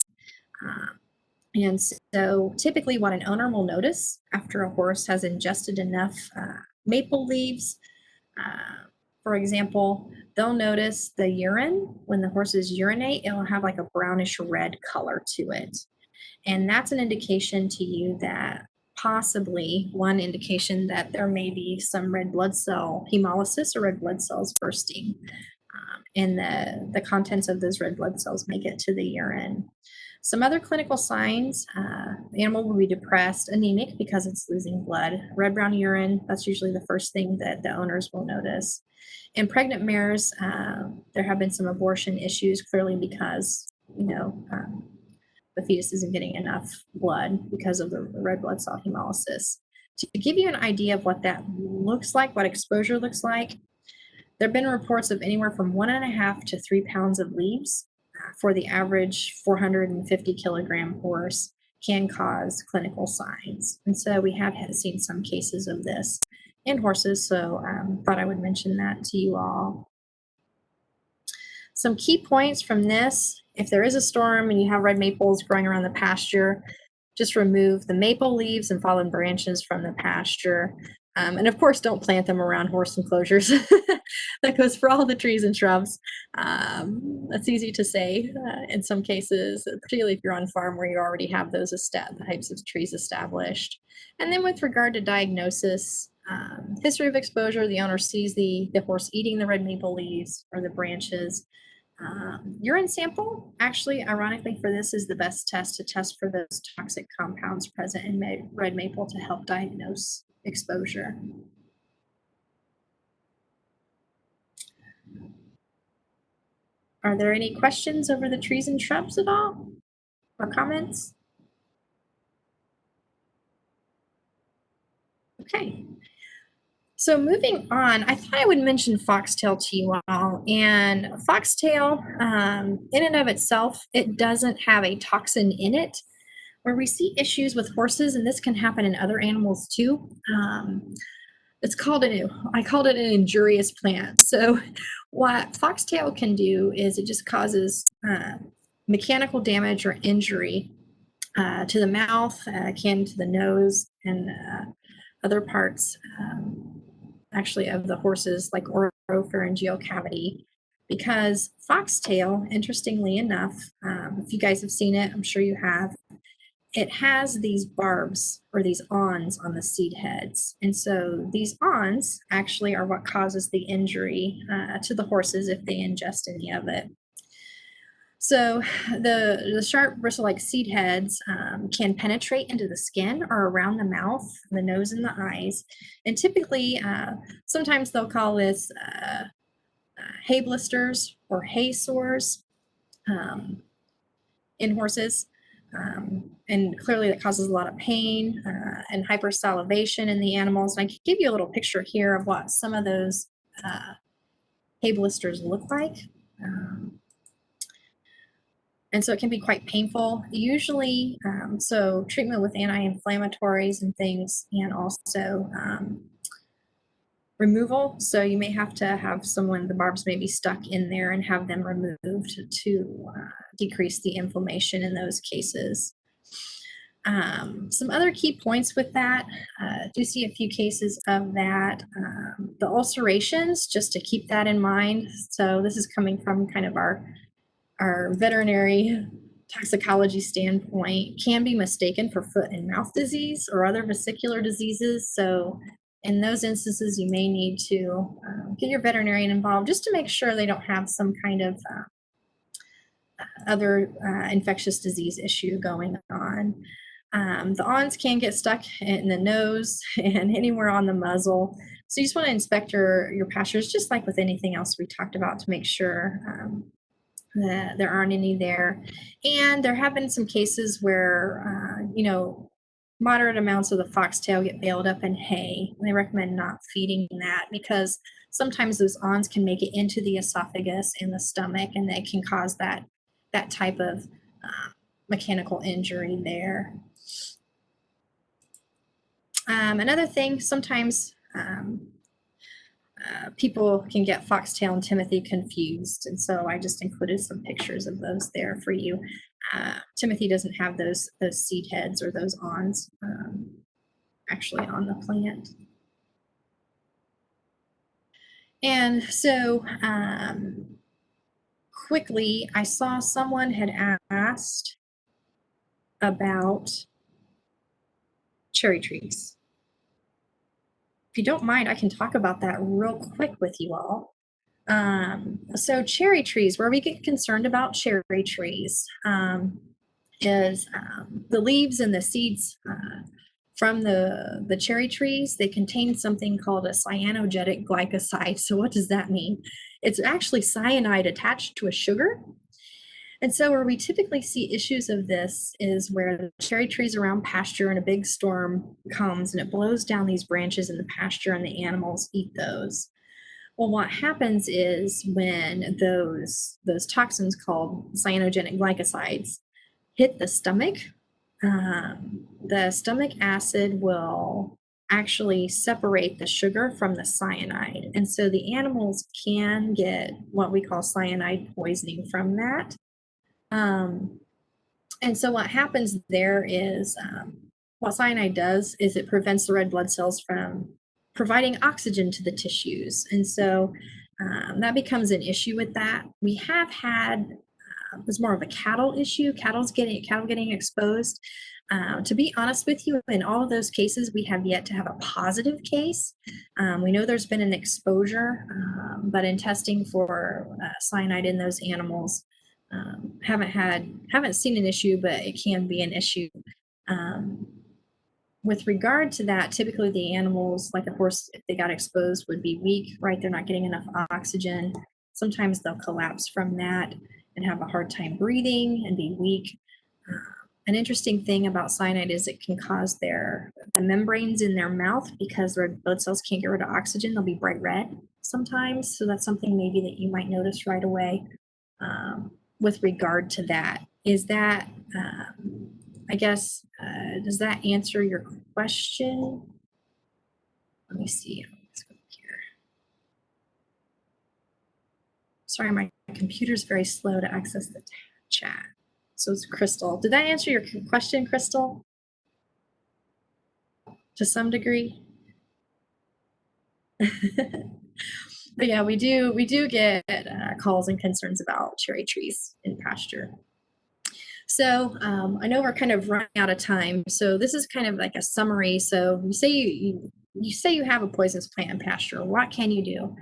And so typically what an owner will notice after a horse has ingested enough maple leaves, for example, they'll notice the urine. When the horses urinate, it'll have like a brownish red color to it. And that's an indication to you that possibly one indication that there may be some red blood cell hemolysis or red blood cells bursting. And the contents of those red blood cells make it to the urine. Some other clinical signs, the animal will be depressed, anemic because it's losing blood, red-brown urine, that's usually the first thing that the owners will notice. In pregnant mares, there have been some abortion issues, clearly because, the fetus isn't getting enough blood because of the red blood cell hemolysis. To give you an idea of what that looks like, what exposure looks like, there have been reports of anywhere from 1.5 to 3 pounds of leaves for the average 450 kilogram horse can cause clinical signs. And so we have seen some cases of this in horses, so thought I would mention that to you all. Some key points from this: if there is a storm and you have red maples growing around the pasture, just remove the maple leaves and fallen branches from the pasture. And of course, don't plant them around horse enclosures. that goes for all the trees and shrubs. That's easy to say in some cases, particularly if you're on farm where you already have those types of trees established. And then with regard to diagnosis, history of exposure, the owner sees the horse eating the red maple leaves or the branches. Urine sample, actually, ironically for this, is the best test to test for those toxic compounds present in red maple to help diagnose exposure. Are there any questions over the trees and shrubs at all, or comments? Okay. So moving on, I thought I would mention foxtail to you all. And foxtail, in and of itself, it doesn't have a toxin in it. Where we see issues with horses, and this can happen in other animals too, I called it an injurious plant. So what foxtail can do is it just causes mechanical damage or injury to the mouth, akin to the nose, and other parts actually of the horse's like oropharyngeal cavity. Because foxtail, interestingly enough, if you guys have seen it, I'm sure you have, it has these barbs or these awns on the seed heads. And so these awns actually are what causes the injury to the horses if they ingest any of it. So the sharp bristle-like seed heads can penetrate into the skin or around the mouth, the nose, and the eyes. And typically, sometimes they'll call this hay blisters or hay sores in horses. And clearly that causes a lot of pain and hypersalivation in the animals. And I can give you a little picture here of what some of those hay blisters look like. And so it can be quite painful. Usually, so treatment with anti-inflammatories and things, and also removal. So you may have to have someone, the barbs may be stuck in there and have them removed to decrease the inflammation in those cases. Some other key points with that, do see a few cases of that. The ulcerations, just to keep that in mind. So this is coming from kind of our veterinary toxicology standpoint, can be mistaken for foot and mouth disease or other vesicular diseases. So in those instances, you may need to get your veterinarian involved just to make sure they don't have some kind of other infectious disease issue going on. The awns can get stuck in the nose and anywhere on the muzzle. So you just want to inspect your pastures, just like with anything else we talked about, to make sure that there aren't any there. And there have been some cases where, moderate amounts of the foxtail get baled up in hay. They recommend not feeding that because sometimes those awns can make it into the esophagus and the stomach, and they can cause that type of mechanical injury there. Another thing, sometimes people can get foxtail and Timothy confused, and so I just included some pictures of those there for you. Timothy doesn't have those seed heads or those awns actually on the plant. And so quickly, I saw someone had asked about cherry trees. If you don't mind, I can talk about that real quick with you all. So cherry trees, where we get concerned about cherry trees is the leaves and the seeds from the cherry trees. They contain something called a cyanogenic glycoside. So what does that mean? It's actually cyanide attached to a sugar. And so where we typically see issues of this is where the cherry trees around pasture and a big storm comes and it blows down these branches in the pasture and the animals eat those. Well, what happens is when those toxins called cyanogenic glycosides hit the stomach acid will actually separate the sugar from the cyanide. And so the animals can get what we call cyanide poisoning from that. And so what happens there is what cyanide does is it prevents the red blood cells from providing oxygen to the tissues. And so that becomes an issue with that. We have had it was more of a cattle issue. Cattle getting exposed. To be honest with you, in all of those cases, we have yet to have a positive case. We know there's been an exposure, but in testing for cyanide in those animals, haven't seen an issue, but it can be an issue. With regard to that, typically the animals, like a horse, if they got exposed, would be weak, right? They're not getting enough oxygen. Sometimes they'll collapse from that and have a hard time breathing and be weak. An interesting thing about cyanide is it can cause the membranes in their mouth, because their blood cells can't get rid of oxygen, they'll be bright red sometimes. So that's something maybe that you might notice right away with regard to that. Is that, I guess, does that answer your question? Let me see. Let's go here. Sorry, my computer's very slow to access the chat. So it's Crystal. Did that answer your question, Crystal? To some degree? But yeah, we do get calls and concerns about cherry trees in pasture. So I know we're kind of running out of time. So this is kind of like a summary. So you say you say you have a poisonous plant in pasture. What can you do?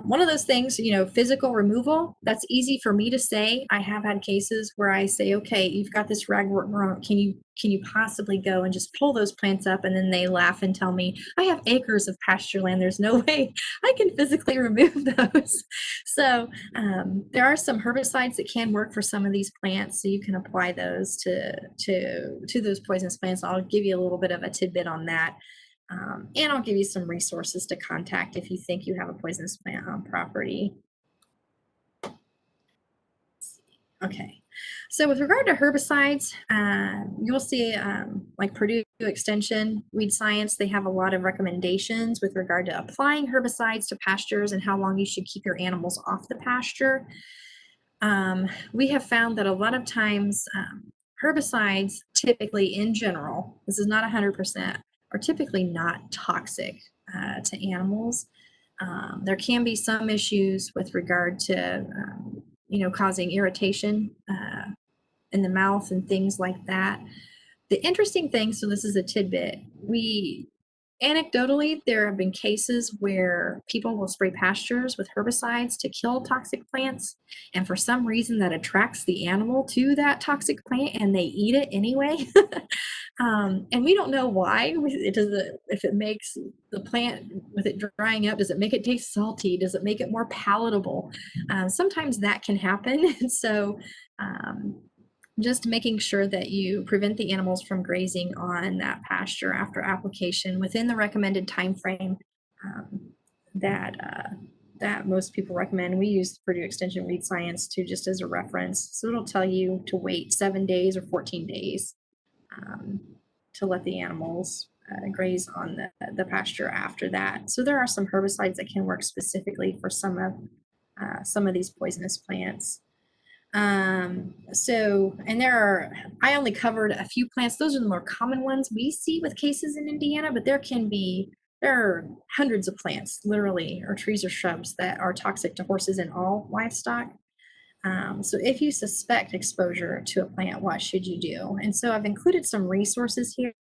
One of those things, physical removal, that's easy for me to say. I have had cases where I say, okay, you've got this ragwort growing. Can you possibly go and just pull those plants up? And then they laugh and tell me, I have acres of pasture land. There's no way I can physically remove those. So there are some herbicides that can work for some of these plants. So you can apply those to those poisonous plants. I'll give you a little bit of a tidbit on that. And I'll give you some resources to contact if you think you have a poisonous plant on property. Okay, so with regard to herbicides, you'll see like Purdue Extension, Weed Science, they have a lot of recommendations with regard to applying herbicides to pastures and how long you should keep your animals off the pasture. We have found that a lot of times herbicides typically in general, this is not 100%, are typically not toxic to animals. There can be some issues with regard to, causing irritation in the mouth and things like that. The interesting thing, so this is a tidbit, anecdotally, there have been cases where people will spray pastures with herbicides to kill toxic plants, and for some reason that attracts the animal to that toxic plant and they eat it anyway. And we don't know why. If it makes the plant, with it drying up, does it make it taste salty? Does it make it more palatable? Sometimes that can happen. So just making sure that you prevent the animals from grazing on that pasture after application within the recommended time frame that most people recommend. We use Purdue Extension Weed Science just as a reference. So it'll tell you to wait 7 days or 14 days to let the animals graze on the pasture after that. So there are some herbicides that can work specifically for some of these poisonous plants. I only covered a few plants. Those are the more common ones we see with cases in Indiana, but there are hundreds of plants, literally, or trees or shrubs that are toxic to horses and all livestock. So if you suspect exposure to a plant, what should you do? And so I've included some resources here.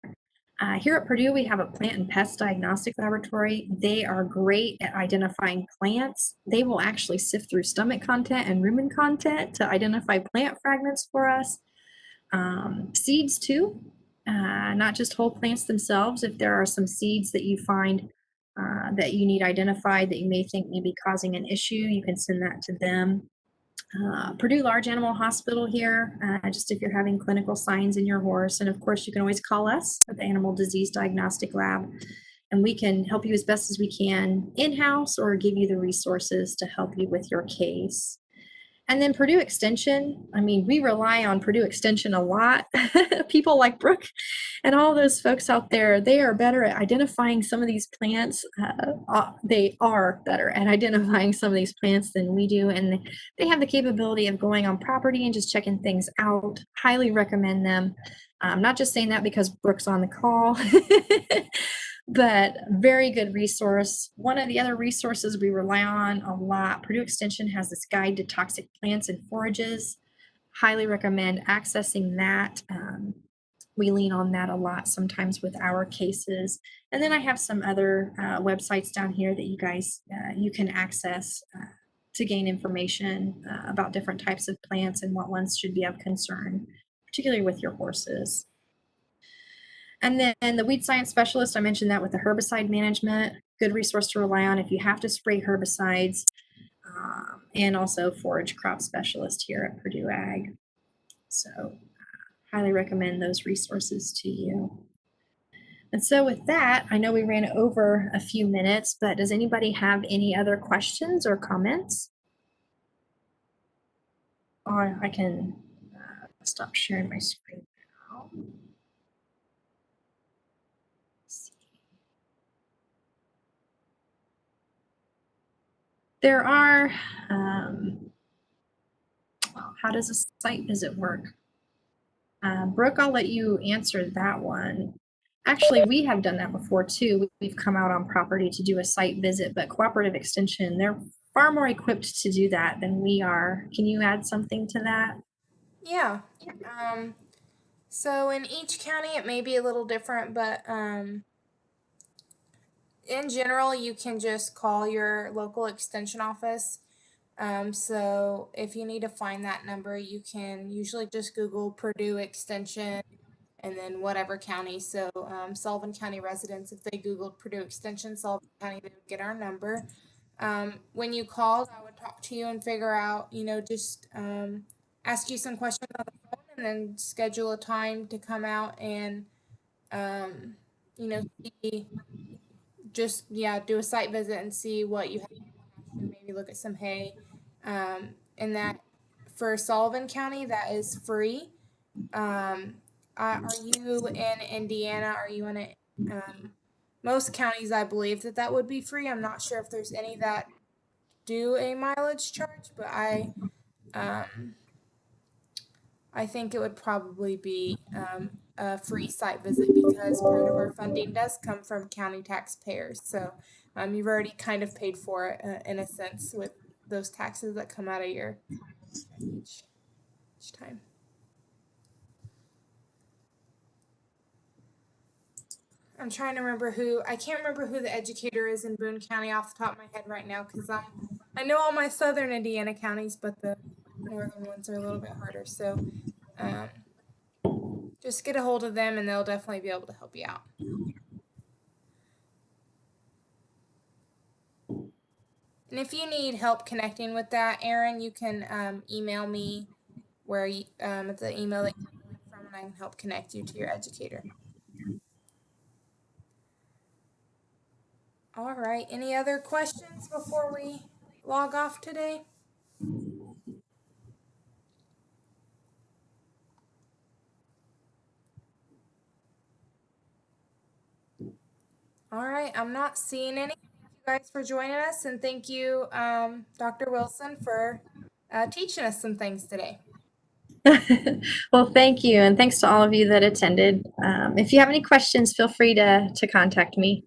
Here at Purdue, we have a plant and pest diagnostic laboratory. They are great at identifying plants. They will actually sift through stomach content and rumen content to identify plant fragments for us. Seeds too, not just whole plants themselves. If there are some seeds that you find that you need identified that you may think may be causing an issue, you can send that to them. Purdue Large Animal Hospital here, just if you're having clinical signs in your horse. And of course, you can always call us at the Animal Disease Diagnostic Lab, and we can help you as best as we can in-house or give you the resources to help you with your case. And then Purdue Extension, we rely on Purdue Extension a lot. People like Brooke and all those folks out there, they are better at identifying some of these plants. They are better at identifying some of these plants than we do. And they have the capability of going on property and just checking things out. Highly recommend them. I'm not just saying that because Brooke's on the call. but very good resource. One of the other resources we rely on a lot, Purdue Extension has this guide to toxic plants and forages. Highly recommend accessing that. We lean on that a lot sometimes with our cases. And then I have some other websites down here that you guys, you can access to gain information about different types of plants and what ones should be of concern, particularly with your horses. And then the weed science specialist, I mentioned that with the herbicide management, good resource to rely on if you have to spray herbicides, and also forage crop specialist here at Purdue Ag. So highly recommend those resources to you. And so with that, I know we ran over a few minutes, but does anybody have any other questions or comments? Or I can stop sharing my screen now. There are, how does a site visit work? Brooke, I'll let you answer that one. Actually, we have done that before too. We've come out on property to do a site visit, but Cooperative Extension, they're far more equipped to do that than we are. Can you add something to that? Yeah. So in each county, it may be a little different, but in general, you can just call your local extension office. So if you need to find that number, you can usually just Google Purdue Extension and then whatever county. So Sullivan County residents, if they Googled Purdue Extension, Sullivan County, they would get our number. When you called, I would talk to you and figure out, just ask you some questions on the phone and then schedule a time to come out and, see, do a site visit and see what you have in pasture, maybe look at some hay. And that for Sullivan County, that is free. Um, are you in Indiana? Are you in a, most counties, I believe that would be free. I'm not sure if there's any that do a mileage charge, but um, I think it would probably be a free site visit because part of our funding does come from county taxpayers. So you've already kind of paid for it in a sense with those taxes that come out of your check each time. I'm trying to remember I can't remember who the educator is in Boone County off the top of my head right now because I know all my southern Indiana counties, but the northern ones are a little bit harder. So um, just get a hold of them and they'll definitely be able to help you out. And if you need help connecting with that, Aaron, you can email me where you, at the email that you got from, and I can help connect you to your educator. All right. Any other questions before we log off today? All right. I'm not seeing any. Thank you guys for joining us, and thank you, Dr. Wilson, for teaching us some things today. Well, thank you. And thanks to all of you that attended. If you have any questions, feel free to contact me.